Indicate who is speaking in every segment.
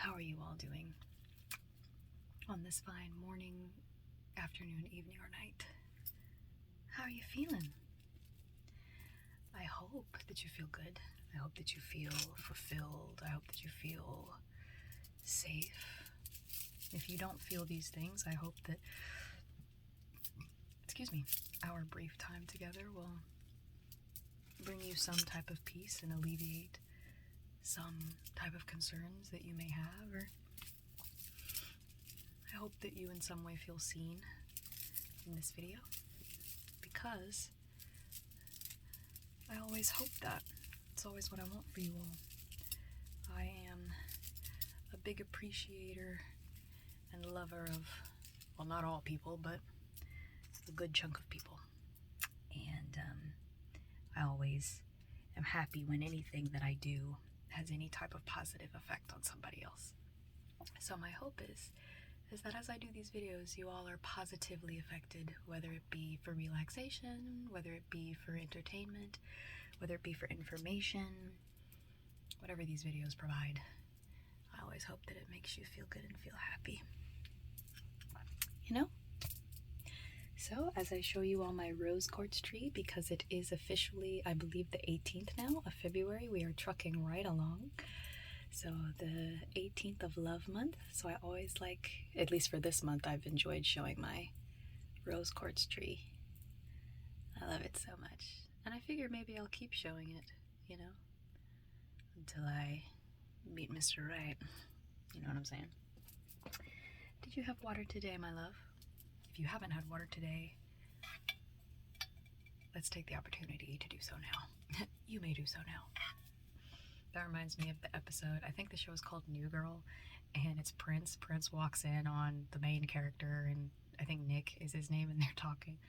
Speaker 1: How are you all doing on this fine morning, afternoon, evening, or night? How are you feeling? I hope that you feel good. I hope that you feel fulfilled. I hope that you feel safe. If you don't feel these things, I hope that, our brief time together will bring you some type of peace and alleviate some type of concerns that you may have, or I hope that you in some way feel seen in this video, because I always hope that. It's always what I want for you all. I am a big appreciator and lover of, well, not all people, but a good chunk of people. And I always am happy when anything that I do has any type of positive effect on somebody else. So my hope is that as I do these videos, you all are positively affected, whether it be for relaxation, whether it be for entertainment, whether it be for information, whatever these videos provide. I always hope that it makes you feel good and feel happy. You know? So, as I show you all my rose quartz tree, because it is officially, I believe, the 18th now of February, we are trucking right along. So the 18th of Love Month, so I always like, at least for this month, I've enjoyed showing my rose quartz tree. I love it so much. And I figure maybe I'll keep showing it, you know, until I meet Mr. Right. You know what I'm saying? Did you have water today, my love? If you haven't had water today, let's take the opportunity to do so now. You may do so now. That reminds me of the episode, I think the show is called New Girl, and it's Prince. Prince walks in on the main character, and I think Nick is his name, and they're talking,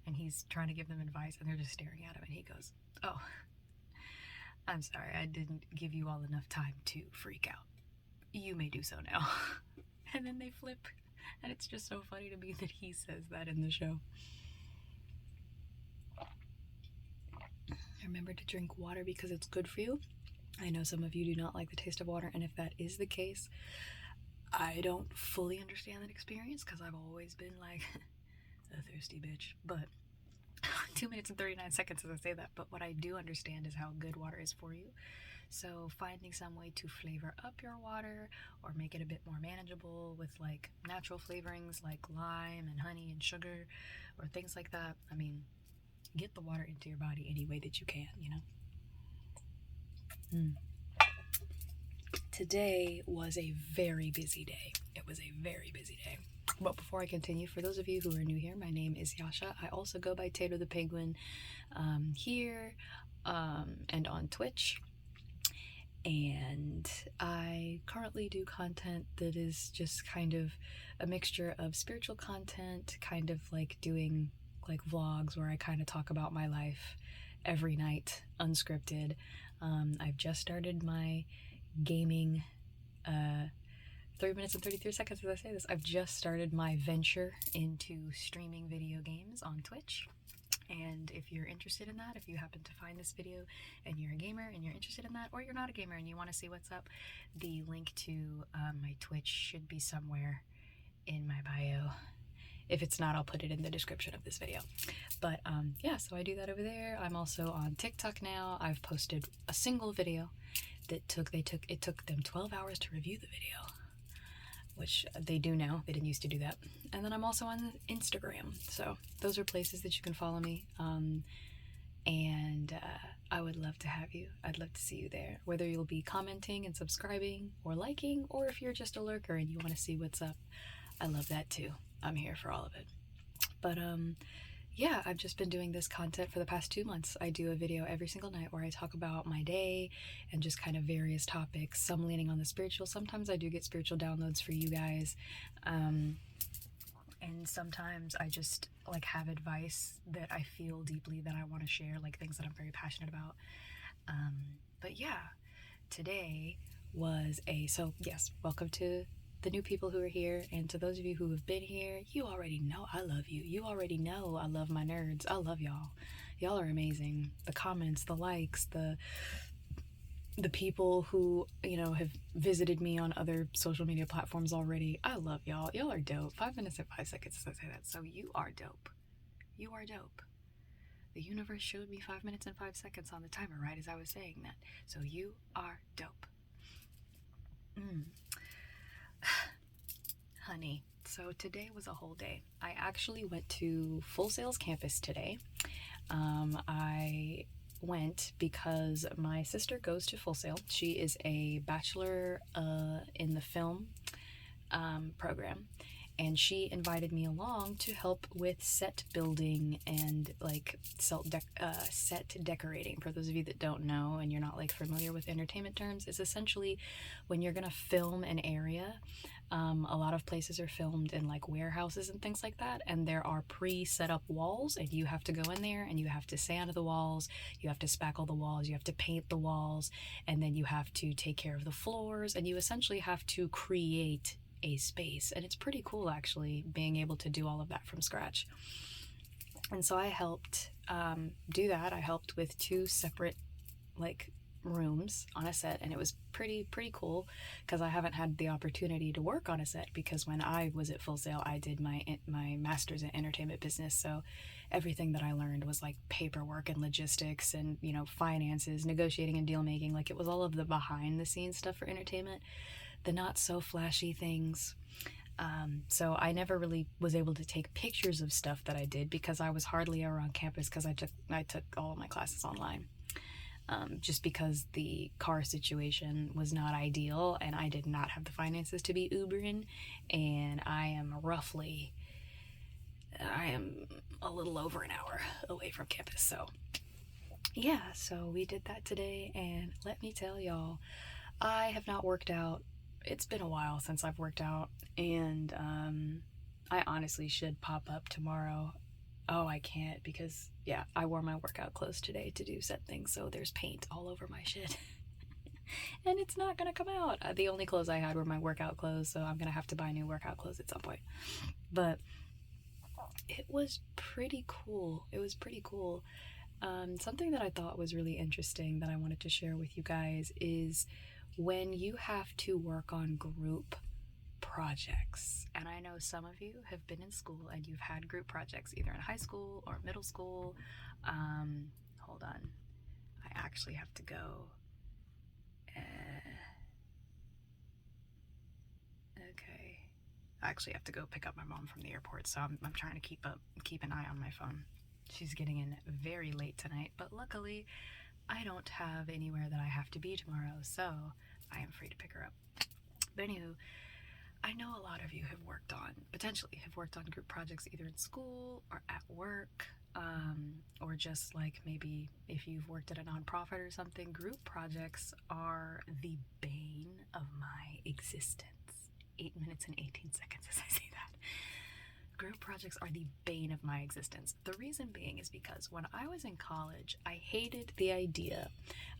Speaker 1: and he's trying to give them advice, and they're just staring at him, and he goes, "Oh, I'm sorry, I didn't give you all enough time to freak out. You may do so now." And then they flip, and it's just so funny to me that he says that in the show. Remember to drink water because it's good for you. I know some of you do not like the taste of water, and if that is the case, I don't fully understand that experience because I've always been like a thirsty bitch. But 2 minutes and 39 seconds as I say that, but what I do understand is how good water is for you. So finding some way to flavor up your water or make it a bit more manageable with like natural flavorings like lime and honey and sugar or things like that. I mean, get the water into your body any way that you can, you know? Today was a very busy day. It was a very busy day. But before I continue, for those of you who are new here, my name is Yasha. I also go by Tato the Penguin here and on Twitch. And I currently do content that is just kind of a mixture of spiritual content, kind of like doing like vlogs where I kind of talk about my life every night, unscripted. I've just started my gaming 3 minutes and 33 seconds as I say this. I've just started my venture into streaming video games on Twitch. And if you're interested in that, if you happen to find this video and you're a gamer and you're interested in that, or you're not a gamer and you want to see what's up, the link to my Twitch should be somewhere in my bio. If it's not, I'll put it in the description of this video. But yeah, so I do that over there. I'm also on TikTok now. I've posted a single video that it took them 12 hours to review the video, which they do now. They didn't used to do that. And then I'm also on Instagram. So those are places that you can follow me. And I would love to have you. I'd love to see you there, whether you'll be commenting and subscribing or liking, or if you're just a lurker and you want to see what's up. I love that too. I'm here for all of it. But yeah, I've just been doing this content for the past 2 months. I do a video every single night where I talk about my day and just kind of various topics, some leaning on the spiritual. Sometimes I do get spiritual downloads for you guys. And sometimes I just like have advice that I feel deeply that I want to share, like things that I'm very passionate about. But yeah, today was so yes, welcome to the new people who are here, and to those of you who have been here, you already know I love you. You already know I love my nerds. I love y'all. Y'all are amazing. The comments, the likes, the the people who, have visited me on other social media platforms already. I love y'all. Y'all are dope. 5 minutes and 5 seconds to say that. So you are dope. You are dope. The universe showed me 5 minutes and 5 seconds on the timer, right as I was saying that. So you are dope. Honey, so today was a whole day. I actually went to Full Sail's campus today. I went because my sister goes to Full Sail. She is a bachelor in the film program, and she invited me along to help with set building and like set decorating. For those of you that don't know and you're not like familiar with entertainment terms, it's essentially when you're gonna film an area. A lot of places are filmed in like warehouses and things like that, and there are pre-set up walls, and you have to go in there and you have to sand the walls, you have to spackle the walls, you have to paint the walls, and then you have to take care of the floors, and you essentially have to create a space. And it's pretty cool actually being able to do all of that from scratch. And so I helped do that. I helped with 2 separate like rooms on a set, and it was pretty cool because I haven't had the opportunity to work on a set, because when I was at Full Sail I did my master's in entertainment business, so everything that I learned was like paperwork and logistics and finances, negotiating and deal making. Like it was all of the behind the scenes stuff for entertainment, the not so flashy things. So I never really was able to take pictures of stuff that I did because I was hardly ever on campus, because I took all of my classes online. Just because the car situation was not ideal and I did not have the finances to be Ubering, and I am a little over an hour away from campus. So yeah, so we did that today, and let me tell y'all, I have not worked out. It's been a while since I've worked out, and I honestly should pop up tomorrow. Oh, I can't because, yeah, I wore my workout clothes today to do set things, so there's paint all over my shit. And it's not gonna come out. The only clothes I had were my workout clothes, so I'm gonna have to buy new workout clothes at some point. But it was pretty cool. Something that I thought was really interesting that I wanted to share with you guys is when you have to work on group projects. And I know some of you have been in school and you've had group projects either in high school or middle school. Hold on, I actually have to go. Okay, I actually have to go pick up my mom from the airport, so I'm trying to keep an eye on my phone. She's getting in very late tonight, but luckily I don't have anywhere that I have to be tomorrow, so I am free to pick her up. But anywho, I know a lot of you have potentially worked on group projects either in school or at work, or just like maybe if you've worked at a nonprofit or something. Group projects are the bane of my existence. 8 minutes and 18 seconds as I say that. Group projects are the bane of my existence. The reason being is because when I was in college, I hated the idea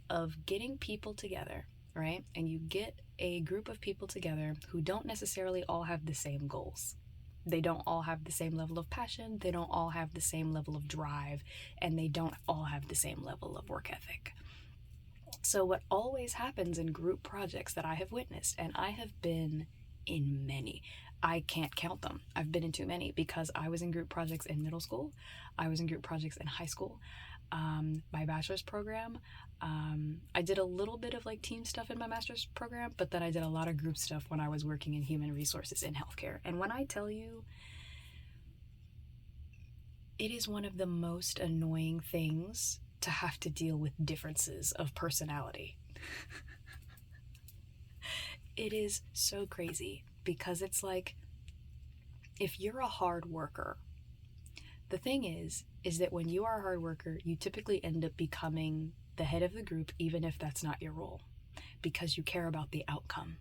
Speaker 1: of getting people together, right? And you get a group of people together who don't necessarily all have the same goals. They don't all have the same level of passion, they don't all have the same level of drive, and they don't all have the same level of work ethic. So what always happens in group projects that I have witnessed, and I have been in many, I can't count them. I've been in too many because I was in group projects in middle school, I was in group projects in high school. My bachelor's program, I did a little bit of like team stuff in my master's program, but then I did a lot of group stuff when I was working in human resources in healthcare. And when I tell you, it is one of the most annoying things to have to deal with differences of personality. It is so crazy because it's like, if you're a hard worker, the thing is that when you are a hard worker, you typically end up becoming the head of the group, even if that's not your role, because you care about the outcome.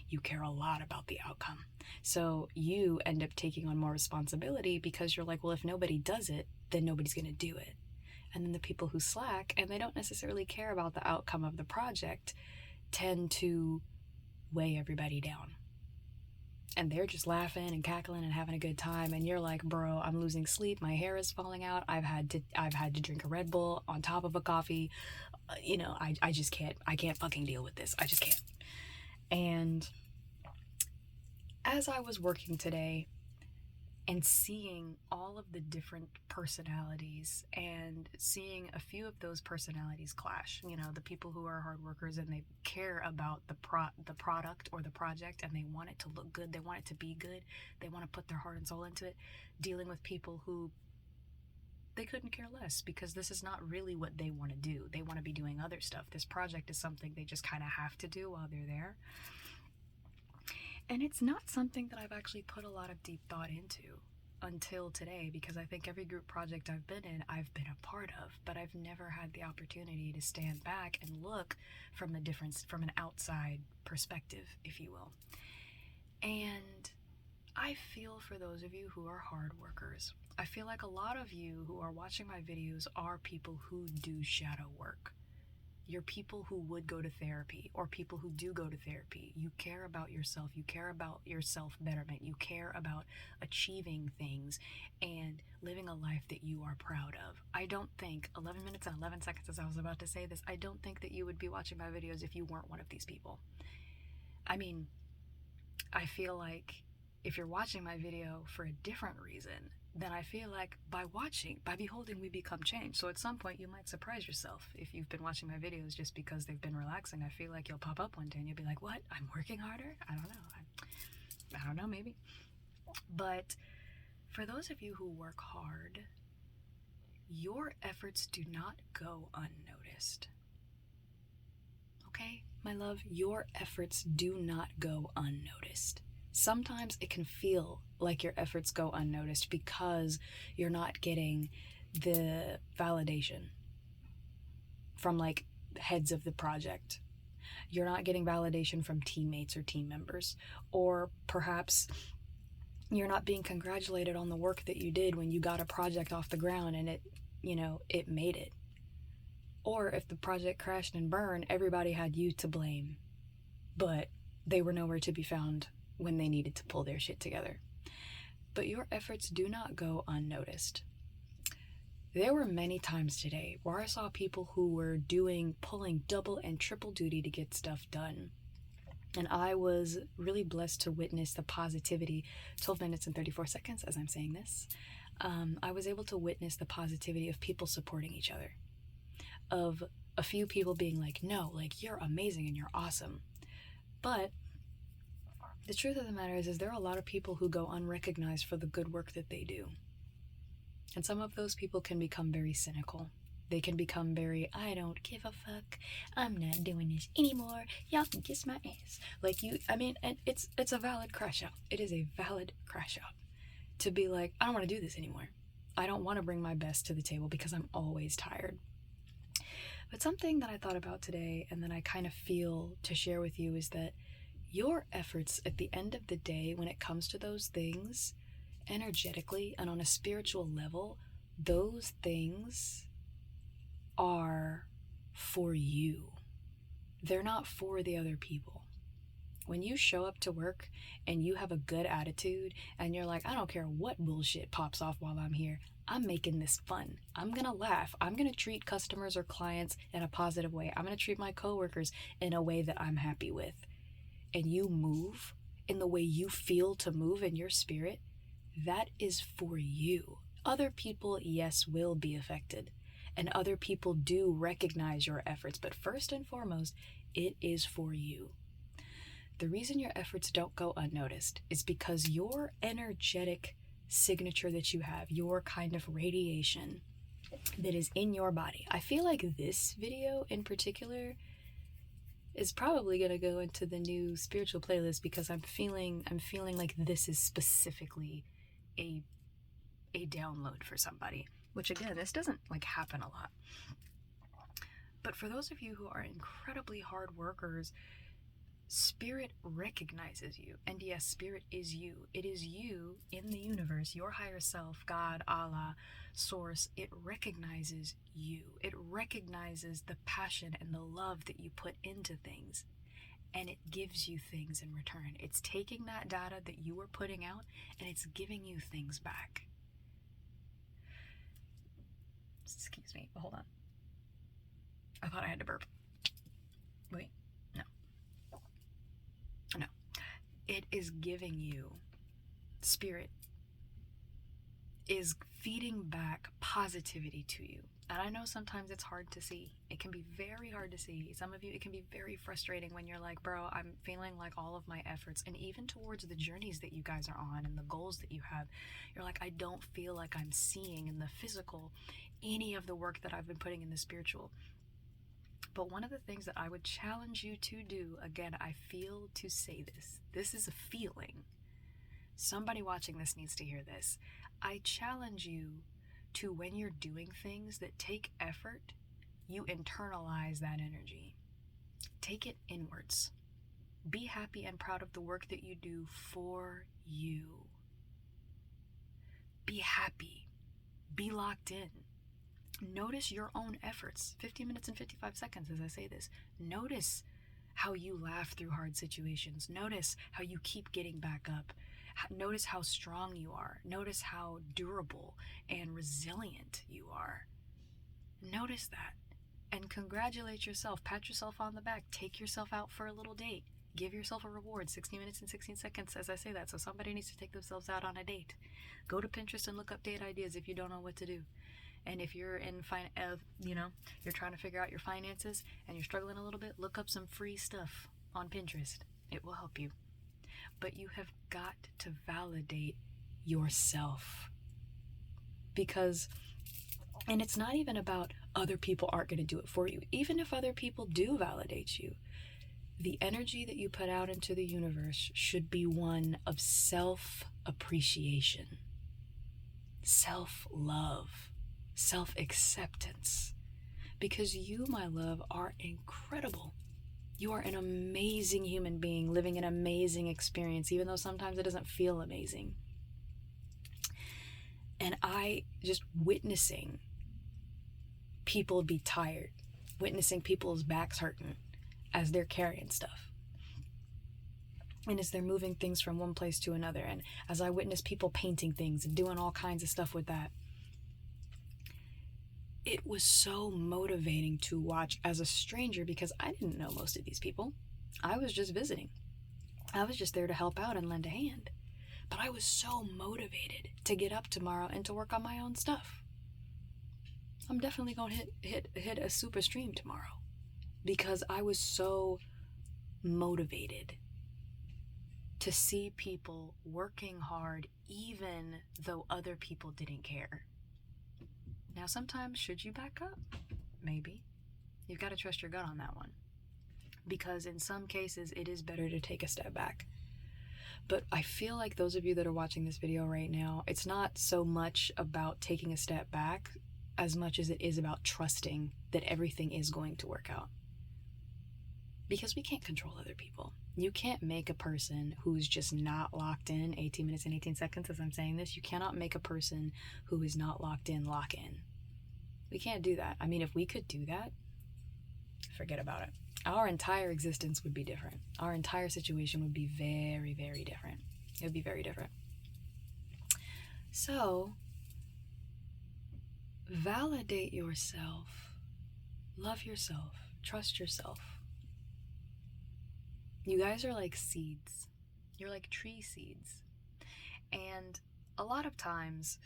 Speaker 1: You care a lot about the outcome. So you end up taking on more responsibility because you're like, well, if nobody does it, then nobody's going to do it. And then the people who slack and they don't necessarily care about the outcome of the project tend to weigh everybody down. And they're just laughing and cackling and having a good time, and you're like, bro, I'm losing sleep, my hair is falling out, I've had to drink a Red Bull on top of a coffee, I just can't. I can't fucking deal with this. I just can't. And as I was working today and seeing all of the different personalities and seeing a few of those personalities clash, the people who are hard workers and they care about the product or the project, and they want it to look good, they want it to be good, they want to put their heart and soul into it, dealing with people who they couldn't care less because this is not really what they want to do. They want to be doing other stuff. This project is something they just kind of have to do while they're there. And it's not something that I've actually put a lot of deep thought into until today, because I think every group project I've been in, I've been a part of, but I've never had the opportunity to stand back and look from an outside perspective, if you will. And I feel for those of you who are hard workers. I feel like a lot of you who are watching my videos are people who do shadow work. You're people who would go to therapy, or people who do go to therapy. You care about yourself. You care about your self-betterment. You care about achieving things and living a life that you are proud of. I don't think, 11 minutes and 11 seconds as I was about to say this, I don't think that you would be watching my videos if you weren't one of these people. I mean, I feel like if you're watching my video for a different reason, then I feel like by beholding, we become changed. So at some point you might surprise yourself if you've been watching my videos just because they've been relaxing. I feel like you'll pop up one day and you'll be like, what? I'm working harder? I don't know. I don't know, maybe. But for those of you who work hard, your efforts do not go unnoticed. Okay, my love, your efforts do not go unnoticed. Sometimes it can feel like your efforts go unnoticed because you're not getting the validation from like heads of the project. You're not getting validation from teammates or team members, or perhaps you're not being congratulated on the work that you did when you got a project off the ground and it made it. Or if the project crashed and burned, everybody had you to blame, but they were nowhere to be found when they needed to pull their shit together. But your efforts do not go unnoticed. There were many times today where I saw people who were pulling double and triple duty to get stuff done. And I was really blessed to witness the positivity. 12 minutes and 34 seconds as I'm saying this. I was able to witness the positivity of people supporting each other. Of a few people being like, no, like, you're amazing and you're awesome. But the truth of the matter is there are a lot of people who go unrecognized for the good work that they do. And some of those people can become very cynical. They can become very, I don't give a fuck. I'm not doing this anymore. Y'all can kiss my ass. And it's a valid crash out. It is a valid crash out. To be like, I don't want to do this anymore. I don't want to bring my best to the table because I'm always tired. But something that I thought about today and that I kind of feel to share with you is that your efforts at the end of the day, when it comes to those things, energetically and on a spiritual level, those things are for you. They're not for the other people. When you show up to work and you have a good attitude and you're like, I don't care what bullshit pops off while I'm here, I'm making this fun. I'm gonna laugh. I'm gonna treat customers or clients in a positive way. I'm gonna treat my coworkers in a way that I'm happy with. And you move in the way you feel to move in your spirit, that is for you. Other people, yes, will be affected. And other people do recognize your efforts. But first and foremost, it is for you. The reason your efforts don't go unnoticed is because your energetic signature that you have, your kind of radiation that is in your body. I feel like this video in particular is probably going to go into the new spiritual playlist because I'm feeling like this is specifically a download for somebody, which again, this doesn't like happen a lot. But for those of you who are incredibly hard workers, Spirit recognizes you. And yes, Spirit is you. It is you in the universe, your higher self, God, Allah, Source. It recognizes you. It recognizes the passion and the love that you put into things. And it gives you things in return. It's taking that data that you were putting out and it's giving you things back. Excuse me, hold on. I thought I had to burp. Wait, no. No. It is giving you, spirit is feeding back positivity to you. And I know sometimes it's hard to see. It can be very hard to see. Some of you, it can be very frustrating when you're like, bro, I'm feeling like all of my efforts, and even towards the journeys that you guys are on and the goals that you have, you're like, I don't feel like I'm seeing in the physical any of the work that I've been putting in the spiritual. But one of the things that I would challenge you to do, again, I feel to say this. This is a feeling. Somebody watching this needs to hear this. I challenge you to, when you're doing things that take effort, you internalize that energy. Take it inwards. Be happy and proud of the work that you do for you. Be happy. Be locked in. Notice your own efforts. 15 minutes and 55 seconds as I say this. Notice how you laugh through hard situations. Notice how you keep getting back up. Notice how strong you are. Notice how durable and resilient you are. Notice that. And congratulate yourself. Pat yourself on the back. Take yourself out for a little date. Give yourself a reward. 16 minutes and 16 seconds as I say that. So somebody needs to take themselves out on a date. Go to Pinterest and look up date ideas if you don't know what to do. And if you're in, you're trying to figure out your finances and you're struggling a little bit, look up some free stuff on Pinterest. It will help you. But you have got to validate yourself. And it's not even about other people aren't going to do it for you. Even if other people do validate you, the energy that you put out into the universe should be one of self-appreciation, self-love, self-acceptance. Because you, my love, are incredible. You are an amazing human being living an amazing experience, even though sometimes it doesn't feel amazing. And I just witnessing people be tired, witnessing people's backs hurting as they're carrying stuff. And as they're moving things from one place to another. And as I witness people painting things and doing all kinds of stuff with that, it was so motivating to watch as a stranger, because I didn't know most of these people. I was just visiting. I was just there to help out and lend a hand. But I was so motivated to get up tomorrow and to work on my own stuff. I'm definitely going to hit a super stream tomorrow, because I was so motivated to see people working hard even though other people didn't care. Now, sometimes, should you back up? Maybe. You've got to trust your gut on that one. Because in some cases, it is better to take a step back. But I feel like those of you that are watching this video right now, it's not so much about taking a step back as much as it is about trusting that everything is going to work out. Because we can't control other people. You can't make a person who's just not locked in, 18 minutes and 18 seconds as I'm saying this, you cannot make a person who is not locked in, lock in. We can't do that. I mean, if we could do that, forget about it. Our entire existence would be different. Our entire situation would be very, very different. It would be very different. So, validate yourself. Love yourself. Trust yourself. You guys are like seeds. You're like tree seeds. And a lot of times,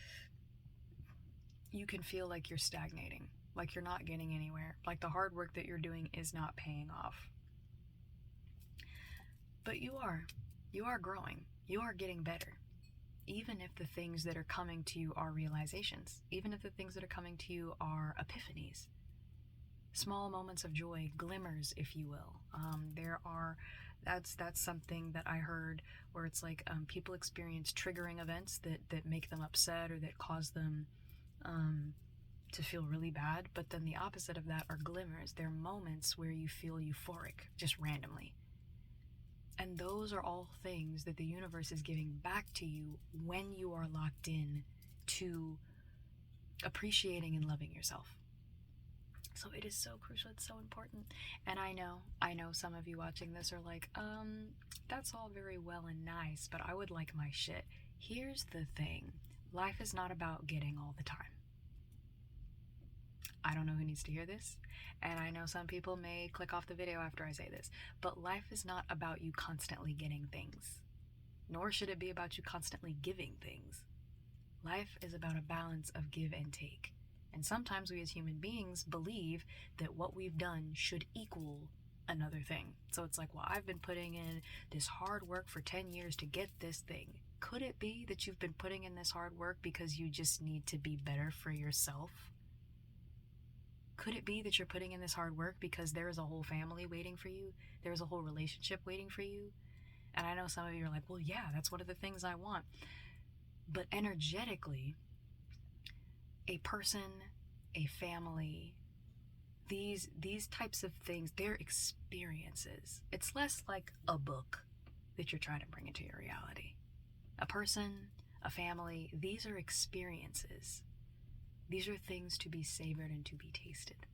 Speaker 1: you can feel like you're stagnating, like you're not getting anywhere, like the hard work that you're doing is not paying off. But you are growing. You are getting better. Even if the things that are coming to you are realizations, even if the things that are coming to you are epiphanies, small moments of joy, glimmers, if you will. That's something that I heard where it's like people experience triggering events that make them upset or that cause them to feel really bad. But then the opposite of that are glimmers. They're moments where you feel euphoric, just randomly. And those are all things that the universe is giving back to you when you are locked in to appreciating and loving yourself. So it is so crucial, it's so important. And I know some of you watching this are like, that's all very well and nice, but I would like my shit. Here's the thing. Life is not about getting all the time. I don't know who needs to hear this, and I know some people may click off the video after I say this, but life is not about you constantly getting things, nor should it be about you constantly giving things. Life is about a balance of give and take. And sometimes we as human beings believe that what we've done should equal another thing. So it's like, well, I've been putting in this hard work for 10 years to get this thing. Could it be that you've been putting in this hard work because you just need to be better for yourself? Could it be that you're putting in this hard work because there is a whole family waiting for you? There's a whole relationship waiting for you? And I know some of you are like, well, yeah, that's one of the things I want. But energetically, a person, a family, these types of things, they're experiences. It's less like a book that you're trying to bring into your reality. A person, a family, these are experiences. These are things to be savored and to be tasted.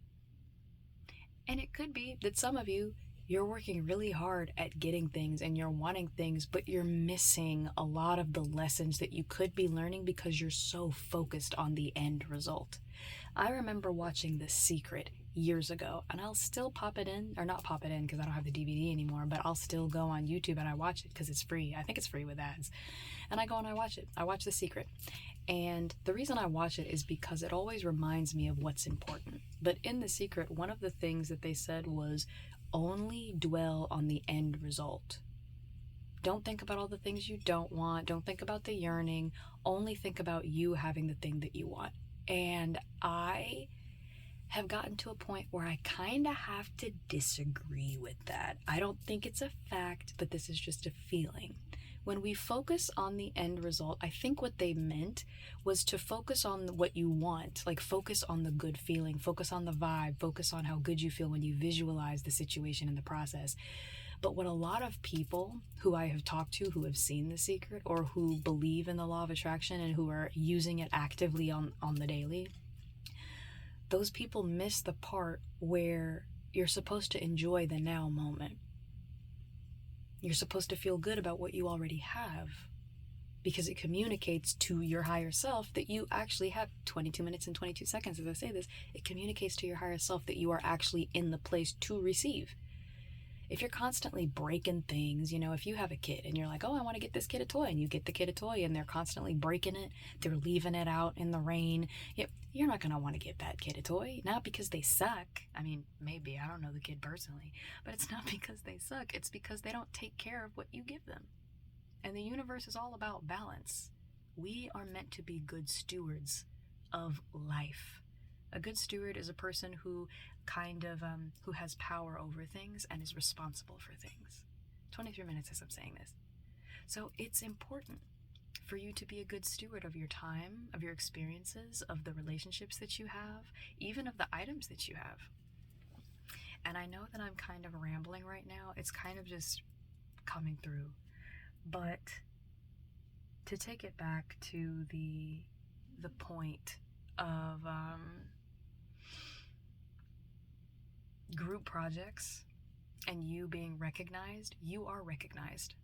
Speaker 1: And it could be that some of you, you're working really hard at getting things and you're wanting things, but you're missing a lot of the lessons that you could be learning because you're so focused on the end result. I remember watching The Secret years ago, and I'll still pop it in, or not pop it in because I don't have the DVD anymore, but I'll still go on YouTube and I watch it because it's free. I think it's free with ads. And I go and I watch it. I watch The Secret. And the reason I watch it is because it always reminds me of what's important. But in The Secret, one of the things that they said was, only dwell on the end result. Don't think about all the things you don't want. Don't think about the yearning. Only think about you having the thing that you want. And I have gotten to a point where I kind of have to disagree with that. I don't think it's a fact, but this is just a feeling. When we focus on the end result, I think what they meant was to focus on what you want, like focus on the good feeling, focus on the vibe, focus on how good you feel when you visualize the situation and the process. But what a lot of people who I have talked to who have seen The Secret or who believe in the law of attraction and who are using it actively on the daily, those people miss the part where you're supposed to enjoy the now moment. You're supposed to feel good about what you already have because it communicates to your higher self that you actually have 22 minutes and 22 seconds. As I say this, it communicates to your higher self that you are actually in the place to receive. If you're constantly breaking things, if you have a kid and you're like, oh, I want to get this kid a toy, and you get the kid a toy and they're constantly breaking it, they're leaving it out in the rain, you're not going to want to get that kid a toy. Not because they suck. I mean, maybe, I don't know the kid personally, but it's not because they suck. It's because they don't take care of what you give them. And the universe is all about balance. We are meant to be good stewards of life. A good steward is a person who who has power over things and is responsible for things. 23 minutes as I'm saying this. So it's important for you to be a good steward of your time, of your experiences, of the relationships that you have, even of the items that you have. And I know that I'm kind of rambling right now. It's kind of just coming through. But to take it back to the point of group projects and you being recognized, you are recognized.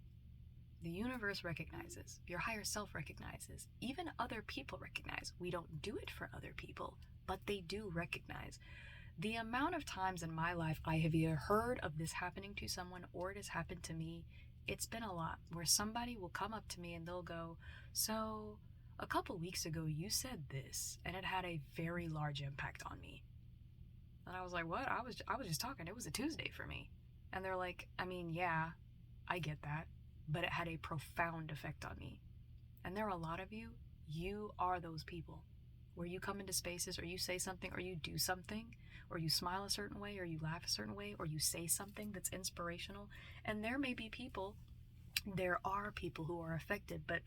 Speaker 1: The universe recognizes. Your higher self recognizes. Even other people recognize. We don't do it for other people, but they do recognize. The amount of times in my life I have either heard of this happening to someone or it has happened to me, it's been a lot, where somebody will come up to me and they'll go, so a couple weeks ago you said this, and it had a very large impact on me. And I was like, what? I was just talking. It was a Tuesday for me. And they're like, I mean, yeah, I get that, but it had a profound effect on me. And there are a lot of you are those people where you come into spaces or you say something or you do something or you smile a certain way or you laugh a certain way or you say something that's inspirational. And there are people who are affected, but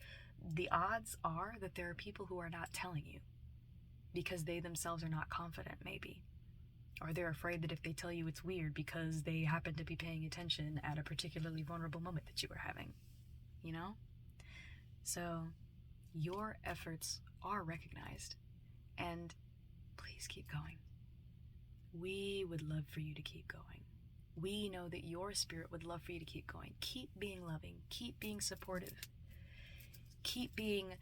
Speaker 1: the odds are that there are people who are not telling you because they themselves are not confident, maybe. Or they're afraid that if they tell you it's weird because they happen to be paying attention at a particularly vulnerable moment that you were having, So your efforts are recognized, and please keep going. We would love for you to keep going. We know that your spirit would love for you to keep going. Keep being loving. Keep being supportive. Keep being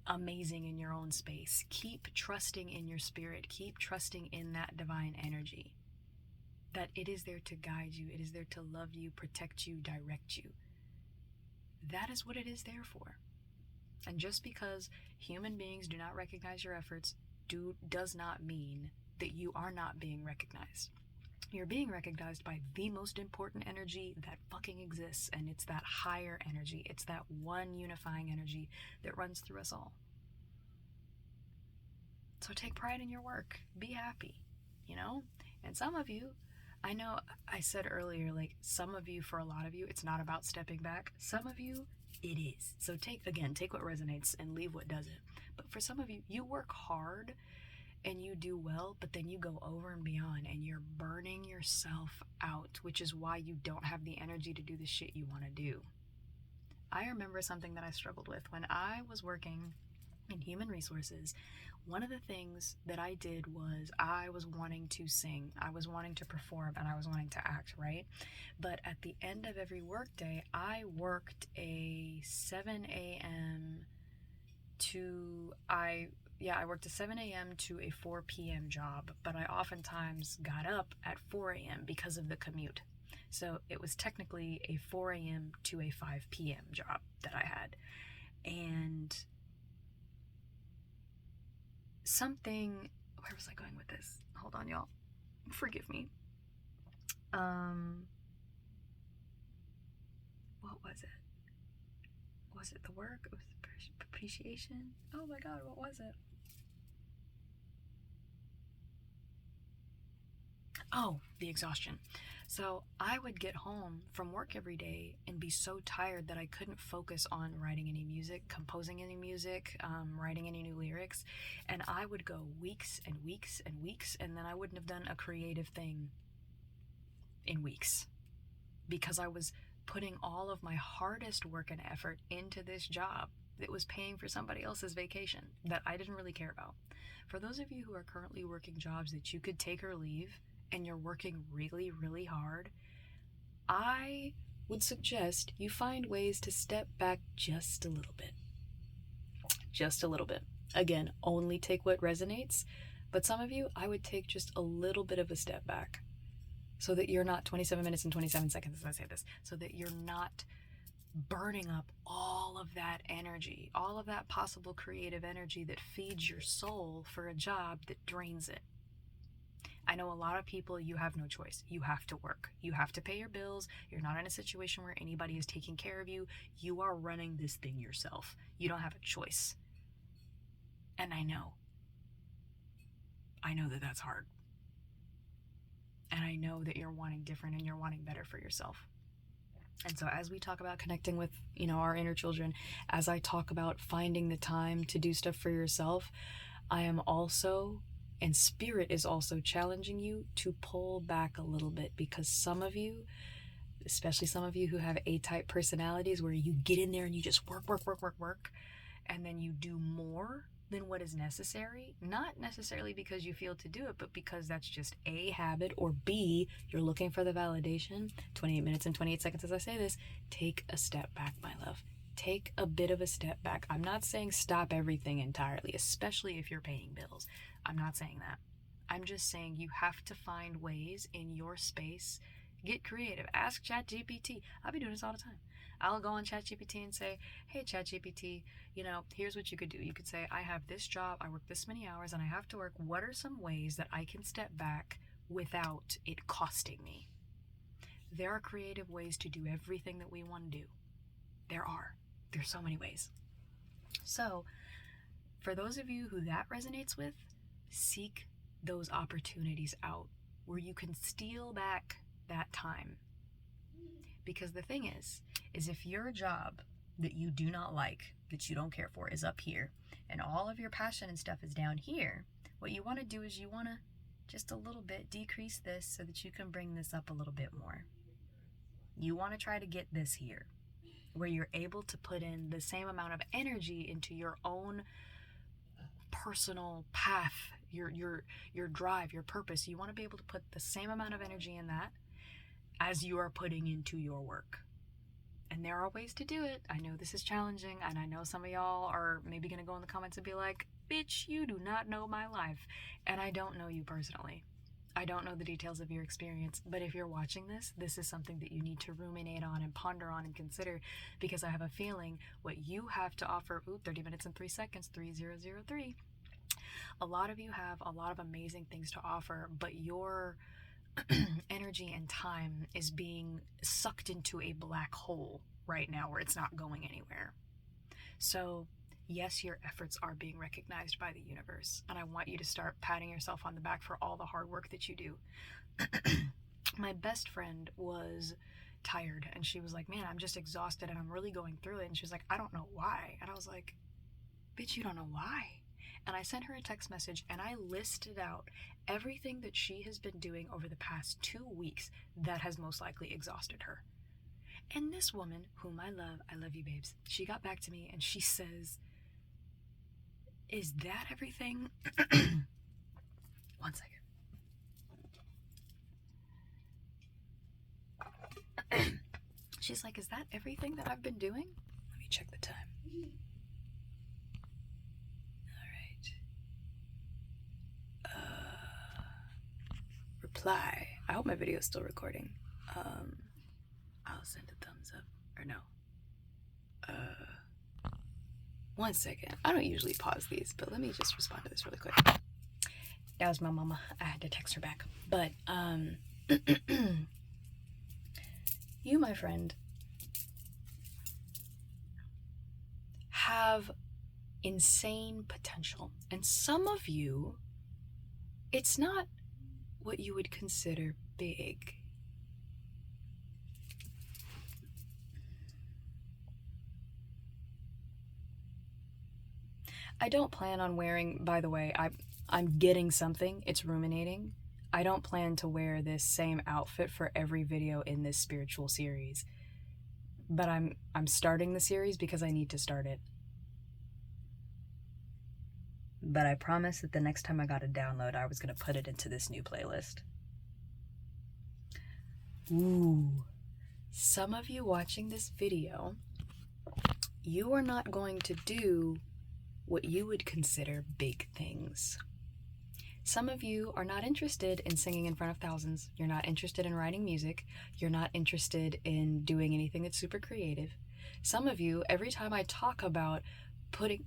Speaker 1: amazing in your own space. Keep trusting in your spirit. Keep trusting in that divine energy. That it is there to guide you. It is there to love you, protect you, direct you. That is what it is there for. And just because human beings do not recognize your efforts does not mean that you are not being recognized. You're being recognized by the most important energy that fucking exists, and it's that higher energy. It's that one unifying energy that runs through us all. So take pride in your work. Be happy, you know? And some of you, I know I said earlier, like, some of you, for a lot of you, it's not about stepping back. Some of you, it is. So take what resonates and leave what doesn't. But for some of you, you work hard and you do well, but then you go over and beyond and you're burning yourself out, which is why you don't have the energy to do the shit you want to do. I remember something that I struggled with when I was working in human resources. One of the things that I did was I was wanting to sing, I was wanting to perform, and I was wanting to act, right? But at the end of every workday, I worked a 7 a.m. I worked a 7 a.m. to a 4 p.m. job, but I oftentimes got up at 4 a.m. because of the commute. So it was technically a 4 a.m. to a 5 p.m. job that I had. And where was I going with this? Hold on, y'all. Forgive me. What was it? Was it the work? It was appreciation? Oh my God, what was it? Oh, the exhaustion. So I would get home from work every day and be so tired that I couldn't focus on writing any music, composing any music, writing any new lyrics. And I would go weeks and weeks and weeks, and then I wouldn't have done a creative thing in weeks because I was putting all of my hardest work and effort into this job that was paying for somebody else's vacation that I didn't really care about. For those of you who are currently working jobs that you could take or leave, and you're working really, really hard, I would suggest you find ways to step back just a little bit. Just a little bit. Again, only take what resonates, but some of you, I would take just a little bit of a step back so that you're not 27 minutes and 27 seconds as I say this, so that you're not burning up all of that energy, all of that possible creative energy that feeds your soul for a job that drains it. I know a lot of people, you have no choice. You have to work. You have to pay your bills. You're not in a situation where anybody is taking care of you. You are running this thing yourself. You don't have a choice. And I know that that's hard. And I know that you're wanting different and you're wanting better for yourself. And so as we talk about connecting with, our inner children, as I talk about finding the time to do stuff for yourself, I am also, and Spirit is also challenging you to pull back a little bit, because some of you, especially some of you who have A-type personalities where you get in there and you just work, and then you do more than what is necessary, not necessarily because you feel to do it, but because that's just A, habit, or B, you're looking for the validation. 28 minutes and 28 seconds as I say this, take a step back, my love. Take a bit of a step back. I'm not saying stop everything entirely, especially if you're paying bills. I'm not saying that. I'm just saying you have to find ways in your space. Get creative. Ask ChatGPT. I'll be doing this all the time. I'll go on ChatGPT and say, hey, ChatGPT, here's what you could do. You could say, I have this job, I work this many hours, and I have to work. What are some ways that I can step back without it costing me? There are creative ways to do everything that we want to do. There's so many ways. So, for those of you who that resonates with, seek those opportunities out where you can steal back that time. Because the thing is if your job that you do not like, that you don't care for, is up here, and all of your passion and stuff is down here, what you want to do is you want to just a little bit decrease this so that you can bring this up a little bit more. You want to try to get this here, where you're able to put in the same amount of energy into your own personal path, your drive, your purpose. You want to be able to put the same amount of energy in that as you are putting into your work. And there are ways to do it. I know this is challenging, and I know some of y'all are maybe going to go in the comments and be like, bitch, you do not know my life. And I don't know you personally. I don't know the details of your experience, but if you're watching this, this is something that you need to ruminate on and ponder on and consider, because I have a feeling what you have to offer, 30 minutes and 3 seconds, 3003. A lot of you have a lot of amazing things to offer, but your energy and time is being sucked into a black hole right now where it's not going anywhere. So yes, your efforts are being recognized by the universe, and I want you to start patting yourself on the back for all the hard work that you do. My best friend was tired, and she was like, man, I'm just exhausted and I'm really going through it. And she was like, I don't know why. And I was like, bitch, you don't know why? And I sent her a text message and I listed out everything that she has been doing over the past 2 weeks that has most likely exhausted her. And this woman, whom I love you, babes, she got back to me and she says, is that everything? One second. She's like, is that everything that I've been doing? Let me check the time. Reply. I hope my video is still recording. I'll send a thumbs up. Or no. 1 second. I don't usually pause these, but let me just respond to this really quick. That was my mama. I had to text her back. But, you, my friend, have insane potential. And some of you, it's not what you would consider big. I don't plan on wearing, by the way, I'm getting something, it's ruminating. I don't plan to wear this same outfit for every video in this spiritual series. But I'm starting the series because I need to start it. But I promised that the next time I got a download, I was going to put it into this new playlist. Ooh. Some of you watching this video, you are not going to do what you would consider big things. Some of you are not interested in singing in front of thousands. You're not interested in writing music. You're not interested in doing anything that's super creative. Some of you, every time I talk about you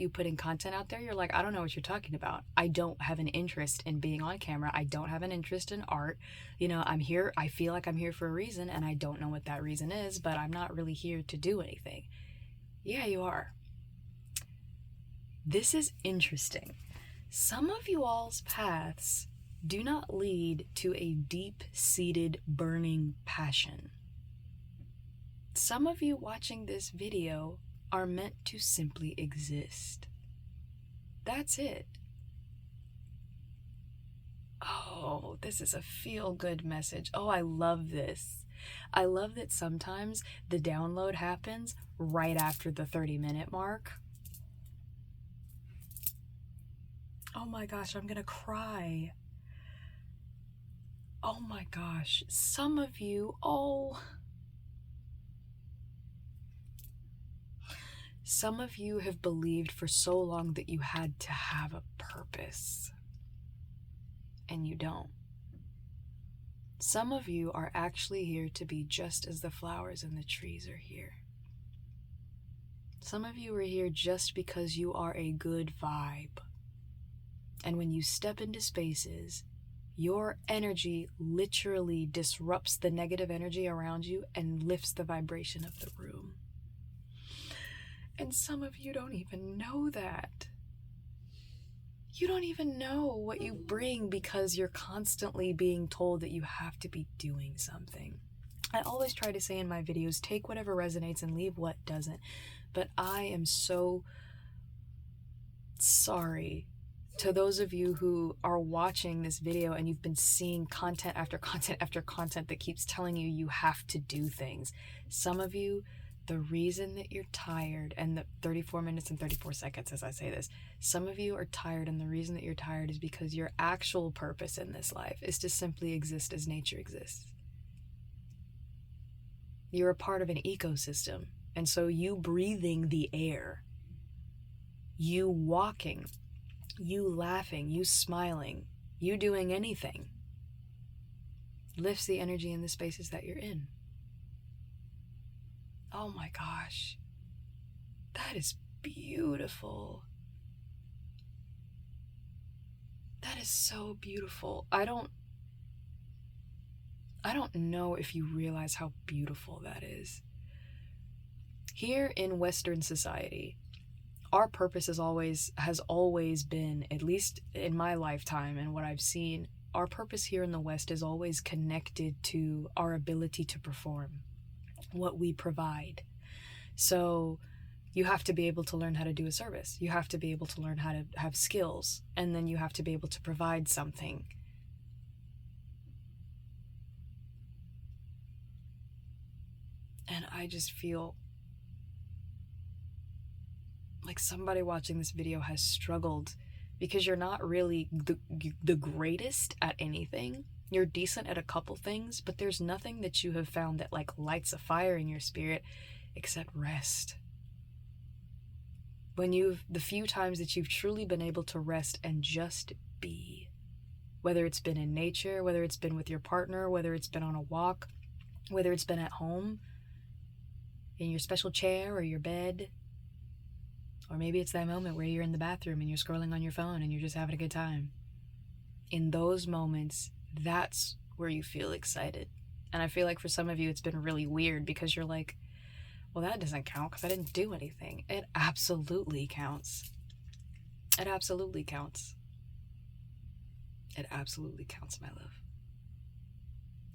Speaker 1: putting content out there, you're like, I don't know what you're talking about. I don't have an interest in being on camera. I don't have an interest in art. You know, I'm here. I feel like I'm here for a reason, and I don't know what that reason is, but I'm not really here to do anything. Yeah, you are. This is interesting. Some of you all's paths do not lead to a deep-seated burning passion. Some of you watching this video are meant to simply exist. That's it. Oh, this is a feel-good message. Oh, I love this. I love that sometimes the download happens right after the 30-minute mark. Oh my gosh, I'm gonna cry. Oh my gosh, some of you, some of you have believed for so long that you had to have a purpose, and you don't. Some of you are actually here to be just as the flowers and the trees are here. Some of you are here just because you are a good vibe. And when you step into spaces, your energy literally disrupts the negative energy around you and lifts the vibration of the room. And some of you don't even know that. You don't even know what you bring because you're constantly being told that you have to be doing something. I always try to say in my videos, take whatever resonates and leave what doesn't. But I am so sorry to those of you who are watching this video and you've been seeing content after content after content that keeps telling you you have to do things. Some of you, the reason that you're tired, and the 34 minutes and 34 seconds as I say this, some of you are tired, and the reason that you're tired is because your actual purpose in this life is to simply exist as nature exists. You're a part of an ecosystem. And so you breathing the air, you walking, you laughing, you smiling, you doing anything lifts the energy in the spaces that you're in. Oh my gosh. That is beautiful. That is so beautiful. I don't know if you realize how beautiful that is. Here in Western society, our purpose has always been, at least in my lifetime and what I've seen, our purpose here in the West is always connected to our ability to perform, what we provide. So you have to be able to learn how to do a service. You have to be able to learn how to have skills, and then you have to be able to provide something. And I just feel like somebody watching this video has struggled because you're not really the greatest at anything. You're decent at a couple things, but there's nothing that you have found that like lights a fire in your spirit except rest. The few times that you've truly been able to rest and just be, whether it's been in nature, whether it's been with your partner, whether it's been on a walk, whether it's been at home, in your special chair or your bed, or maybe it's that moment where you're in the bathroom and you're scrolling on your phone and you're just having a good time. In those moments, that's where you feel excited. And I feel like for some of you, it's been really weird because you're like, well, that doesn't count because I didn't do anything. It absolutely counts. It absolutely counts. It absolutely counts, my love.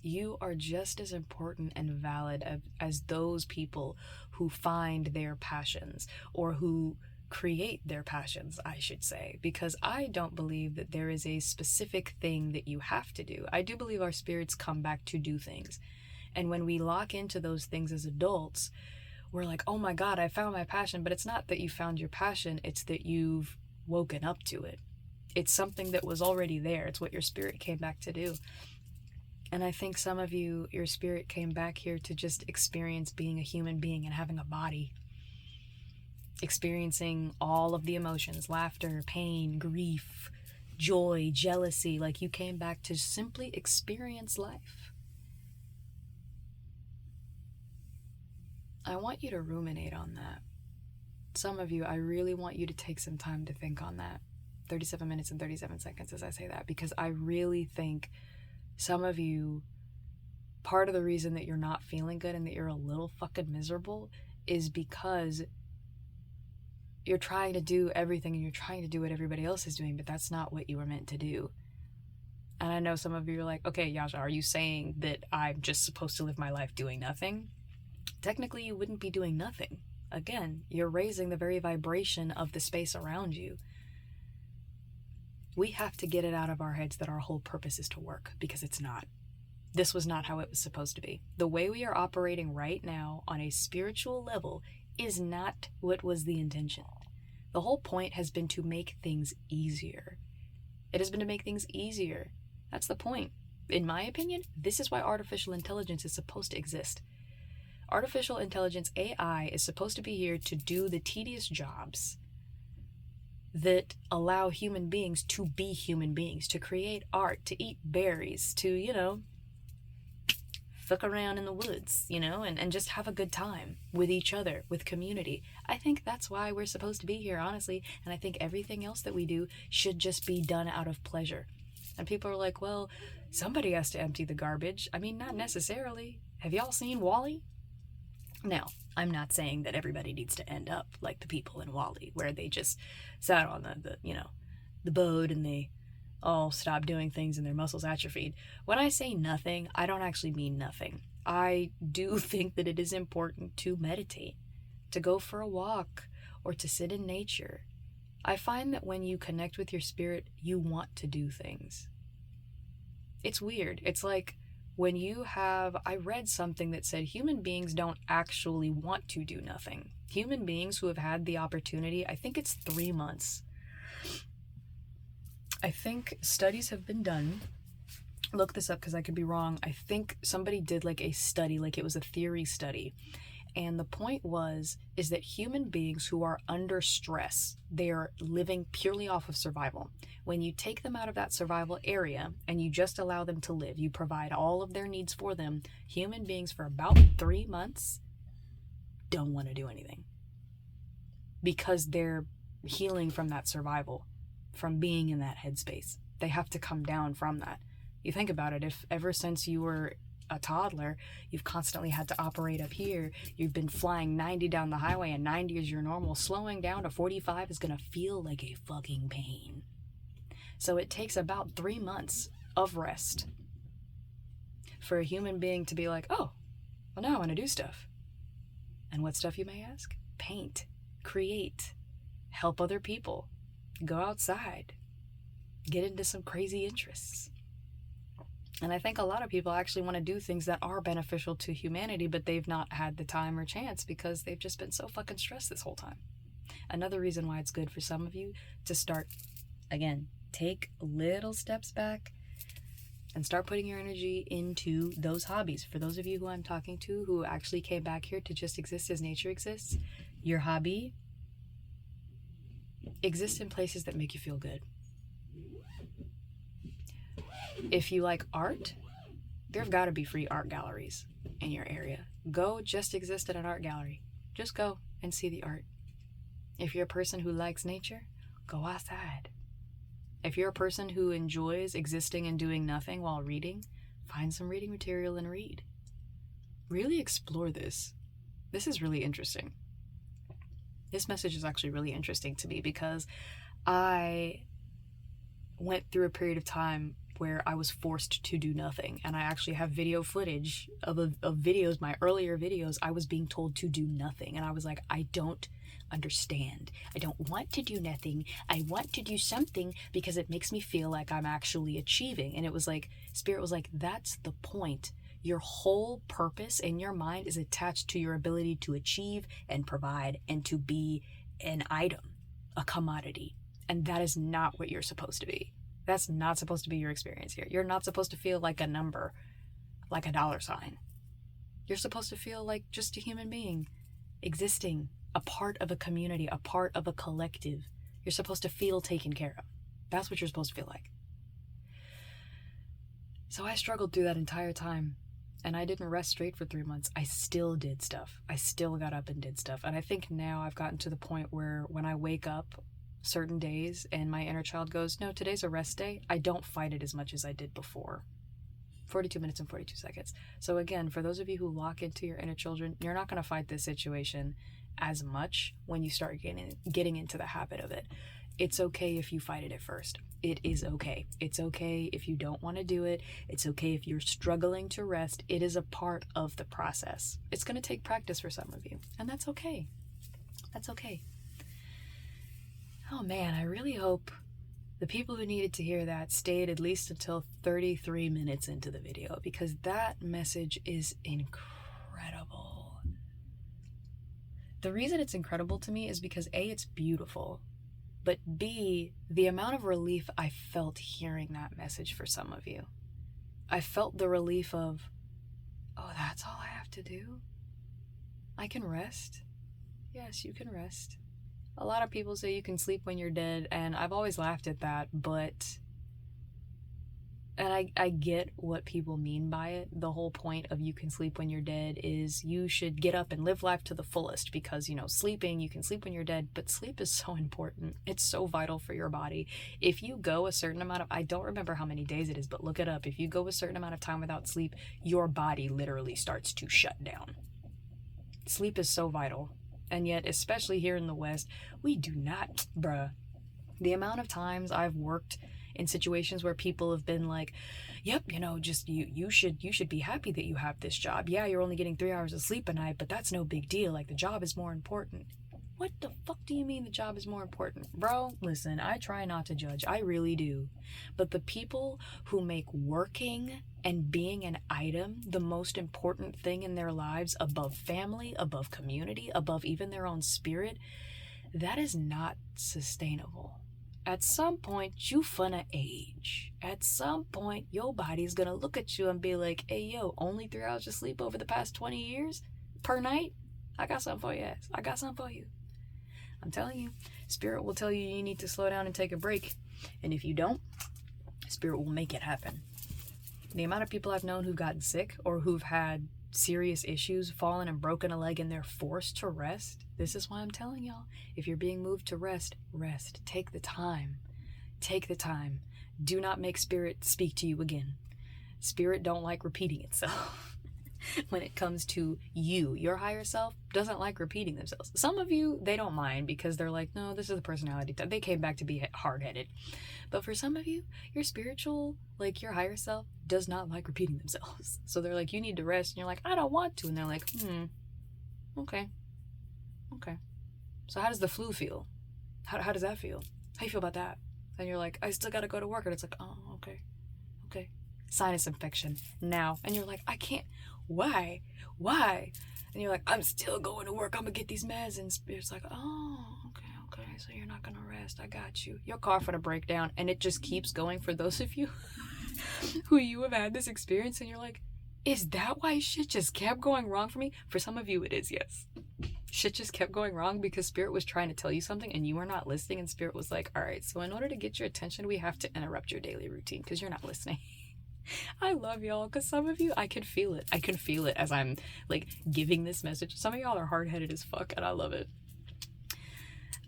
Speaker 1: You are just as important and valid as those people who find their passions, or who create their passions, I should say, because I don't believe that there is a specific thing that you have to do. I do believe our spirits come back to do things. And when we lock into those things as adults, we're like, oh my God, I found my passion. But it's not that you found your passion, it's that you've woken up to it. It's something that was already there. It's what your spirit came back to do. And I think some of you, your spirit came back here to just experience being a human being and having a body. Experiencing all of the emotions, laughter, pain, grief, joy, jealousy. Like you came back to simply experience life. I want you to ruminate on that. Some of you, I really want you to take some time to think on that. 37 minutes and 37 seconds as I say that, because I really think some of you, part of the reason that you're not feeling good and that you're a little fucking miserable is because you're trying to do everything and you're trying to do what everybody else is doing, but that's not what you were meant to do. And I know some of you are like, okay, Yasha, are you saying that I'm just supposed to live my life doing nothing? Technically, you wouldn't be doing nothing. Again, you're raising the very vibration of the space around you. We have to get it out of our heads that our whole purpose is to work, because it's not. This was not how it was supposed to be. The way we are operating right now on a spiritual level is not what was the intention. The whole point has been to make things easier. It has been to make things easier. That's the point. In my opinion, this is why artificial intelligence is supposed to exist. Artificial intelligence, AI, is supposed to be here to do the tedious jobs that allow human beings to be human beings, to create art, to eat berries, to, fuck around in the woods, and just have a good time with each other, with community. I think that's why we're supposed to be here, honestly, and I think everything else that we do should just be done out of pleasure. And people are like, well, somebody has to empty the garbage. I mean, not necessarily. Have y'all seen WALL-E? Now, I'm not saying that everybody needs to end up like the people in WALL-E, where they just sat on the boat and they all stopped doing things and their muscles atrophied. When I say nothing, I don't actually mean nothing. I do think that it is important to meditate, to go for a walk, or to sit in nature. I find that when you connect with your spirit, you want to do things. It's weird. It's like when I read something that said human beings don't actually want to do nothing. Human beings who have had the opportunity, I think it's 3 months. I think studies have been done look this up because I could be wrong. I think somebody did like a study, like it was a theory study. And the point is that human beings who are under stress, they are living purely off of survival. When you take them out of that survival area and you just allow them to live, you provide all of their needs for them, human beings for about 3 months don't want to do anything. Because they're healing from that survival, from being in that headspace. They have to come down from that. You think about it, if ever since you were a toddler, you've constantly had to operate up here, you've been flying 90 down the highway and 90 is your normal, slowing down to 45 is going to feel like a fucking pain. So it takes about 3 months of rest for a human being to be like, oh, well now I want to do stuff. And what stuff, you may ask? Paint, create, help other people, go outside, get into some crazy interests. And I think a lot of people actually want to do things that are beneficial to humanity, but they've not had the time or chance because they've just been so fucking stressed this whole time. Another reason why it's good for some of you to start, again, take little steps back and start putting your energy into those hobbies. For those of you who I'm talking to who actually came back here to just exist as nature exists, your hobby exists in places that make you feel good. If you like art, there've got to be free art galleries in your area. Go just exist at an art gallery. Just go and see the art. If you're a person who likes nature, go outside. If you're a person who enjoys existing and doing nothing while reading, find some reading material and read. Really explore this. This is really interesting. This message is actually really interesting to me because I went through a period of time where I was forced to do nothing, and I actually have video footage of videos, my earlier videos. I was being told to do nothing, and I was like, I don't understand. I don't want to do nothing. I want to do something because it makes me feel like I'm actually achieving. And it was like, Spirit was like, that's the point. Your whole purpose in your mind is attached to your ability to achieve and provide and to be an item, a commodity. And that is not what you're supposed to be. That's not supposed to be your experience here. You're not supposed to feel like a number, like a dollar sign. You're supposed to feel like just a human being, existing, a part of a community, a part of a collective. You're supposed to feel taken care of. That's what you're supposed to feel like. So I struggled through that entire time, and I didn't rest straight for 3 months. I still did stuff. I still got up and did stuff. And I think now I've gotten to the point where when I wake up certain days and my inner child goes, no, today's a rest day, I don't fight it as much as I did before. 42 minutes and 42 seconds. So again, for those of you who lock into your inner children, you're not going to fight this situation as much when you start getting into the habit of it. It's okay if you fight it at first. It is okay. It's okay if you don't want to do it. It's okay if you're struggling to rest. It is a part of the process. It's going to take practice for some of you, and that's okay. That's okay. Oh man, I really hope the people who needed to hear that stayed at least until 33 minutes into the video, because that message is incredible. The reason it's incredible to me is because A, it's beautiful, but B, the amount of relief I felt hearing that message for some of you. I felt the relief of, oh, that's all I have to do? I can rest? Yes, you can rest. A lot of people say you can sleep when you're dead, and I've always laughed at that, but... And I get what people mean by it. The whole point of you can sleep when you're dead is you should get up and live life to the fullest because, you can sleep when you're dead, but sleep is so important. It's so vital for your body. If you go a certain amount of, I don't remember how many days it is, but look it up. If you go a certain amount of time without sleep, your body literally starts to shut down. Sleep is so vital. And yet, especially here in the West, we do not, the amount of times I've worked in situations where people have been like, yep, just you should be happy that you have this job. Yeah, you're only getting 3 hours of sleep a night, but that's no big deal. Like, the job is more important. What the fuck do you mean the job is more important? Bro, listen, I try not to judge. I really do. But the people who make working and being an item the most important thing in their lives, above family, above community, above even their own spirit, that is not sustainable. At some point, you finna age. At some point, your body's gonna look at you and be like, hey, yo, only 3 hours of sleep over the past 20 years per night? I got something for you ass. I got something for you. I'm telling you, Spirit will tell you you need to slow down and take a break. And if you don't, Spirit will make it happen. The amount of people I've known who've gotten sick or who've had serious issues, fallen and broken a leg, and they're forced to rest. This is why I'm telling y'all, if you're being moved to rest, rest. Take the time. Take the time. Do not make Spirit speak to you again. Spirit don't like repeating itself. When it comes to you, your higher self doesn't like repeating themselves. Some of you, they don't mind because they're like, no, this is the personality type. They came back to be hard-headed. But for some of you, your spiritual, like your higher self, does not like repeating themselves. So they're like, you need to rest. And you're like, I don't want to. And they're like, okay. So how does the flu feel? How does that feel? How you feel about that? And you're like, I still got to go to work. And it's like, oh, okay. Sinus infection now. And you're like, I can't. Why? And you're like, I'm still going to work. I'm going to get these meds. And Spirit's like, oh, okay. So you're not going to rest. I got you. Your car for the breakdown. And it just keeps going for those of you who you have had this experience. And you're like, is that why shit just kept going wrong for me? For some of you, it is, yes. Shit just kept going wrong because Spirit was trying to tell you something and you were not listening. And Spirit was like, all right, so in order to get your attention, we have to interrupt your daily routine because you're not listening. I love y'all because some of you, I can feel it. I can feel it as I'm like giving this message. Some of y'all are hard-headed as fuck and I love it.